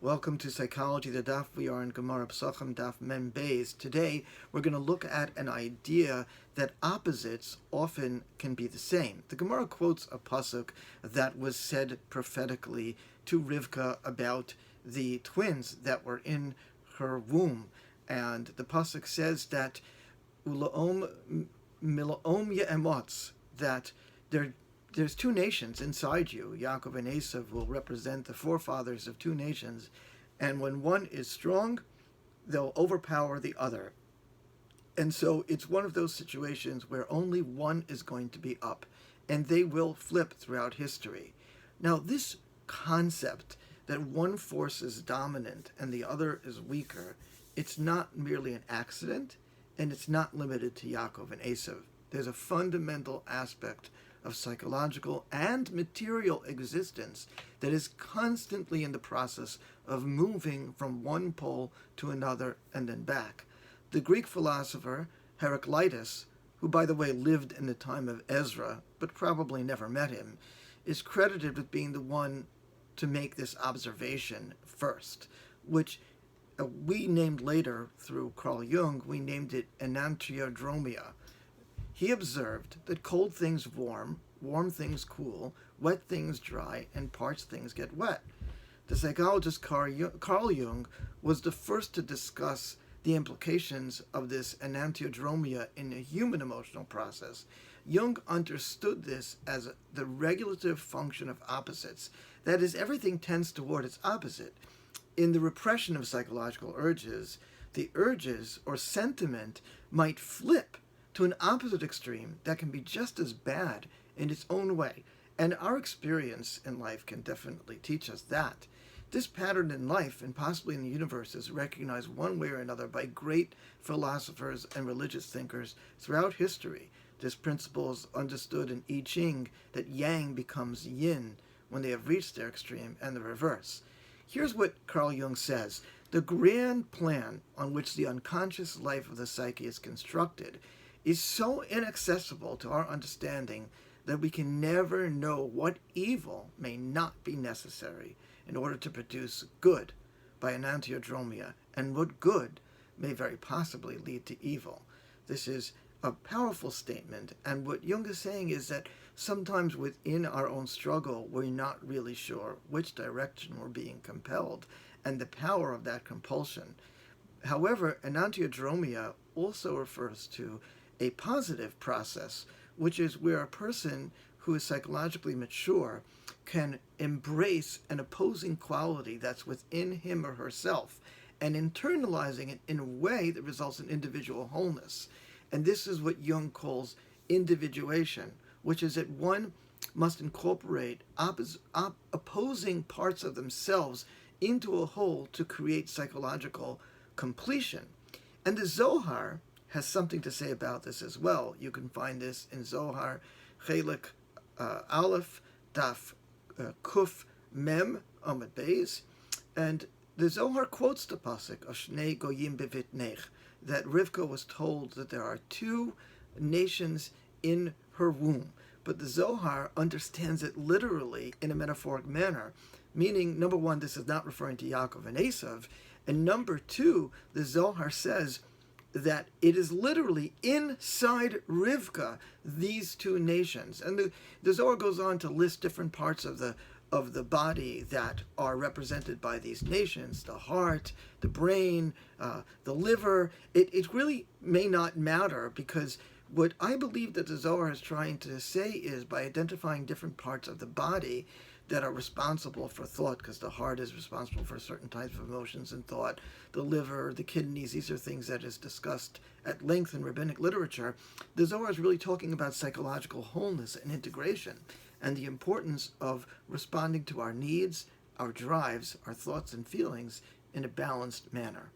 Welcome to Psychology, the Daf. We are in Gemara Pesachim, Daf Mem Beis. Today, we're going to look at an idea that opposites often can be the same. The Gemara quotes a pasuk that was said prophetically to Rivka about the twins that were in her womb. And the pasuk says that Ulaom Milaom Ye'emotz, that there's two nations inside you. Yaakov and Esav will represent the forefathers of two nations, and when one is strong, they'll overpower the other. And so it's one of those situations where only one is going to be up, and they will flip throughout history. Now, this concept that one force is dominant and the other is weaker, it's not merely an accident, and it's not limited to Yaakov and Esav. There's a fundamental aspect of psychological and material existence that is constantly in the process of moving from one pole to another and then back. The Greek philosopher Heraclitus, who by the way lived in the time of Ezra but probably never met him, is credited with being the one to make this observation first, which we named later through Carl Jung, we named it Enantiodromia. He observed that cold things warm, warm things cool, wet things dry, and parched things get wet. The psychologist Carl Jung was the first to discuss the implications of this enantiodromia in a human emotional process. Jung understood this as the regulative function of opposites. That is, everything tends toward its opposite. In the repression of psychological urges, the urges or sentiment might flip to an opposite extreme that can be just as bad in its own way. And our experience in life can definitely teach us that. This pattern in life, and possibly in the universe, is recognized one way or another by great philosophers and religious thinkers throughout history. This principle is understood in I Ching, that yang becomes yin when they have reached their extreme, and the reverse. Here's what Carl Jung says. The grand plan on which the unconscious life of the psyche is constructed is so inaccessible to our understanding that we can never know what evil may not be necessary in order to produce good by enantiodromia, and what good may very possibly lead to evil. This is a powerful statement, and what Jung is saying is that sometimes within our own struggle, we're not really sure which direction we're being compelled, and the power of that compulsion. However, enantiodromia also refers to a positive process, which is where a person who is psychologically mature can embrace an opposing quality that's within him or herself and internalizing it in a way that results in individual wholeness. And this is what Jung calls individuation, which is that one must incorporate opposing parts of themselves into a whole to create psychological completion. And the Zohar has something to say about this as well. You can find this in Zohar, Chelik Aleph, Daf Kuf Mem Amud Beis, and the Zohar quotes the pasuk Oshnei Goyim Bevitnech, that Rivka was told that there are two nations in her womb. But the Zohar understands it literally in a metaphoric manner, meaning, number one, this is not referring to Yaakov and Esav, and number two, the Zohar says that it is literally inside Rivka, these two nations. And the Zohar goes on to list different parts of the body that are represented by these nations: the heart, the brain, the liver. It really may not matter, because what I believe that the Zohar is trying to say is, by identifying different parts of the body that are responsible for thought, because the heart is responsible for certain types of emotions and thought, the liver, the kidneys, these are things that is discussed at length in rabbinic literature. The Zohar is really talking about psychological wholeness and integration, and the importance of responding to our needs, our drives, our thoughts and feelings in a balanced manner.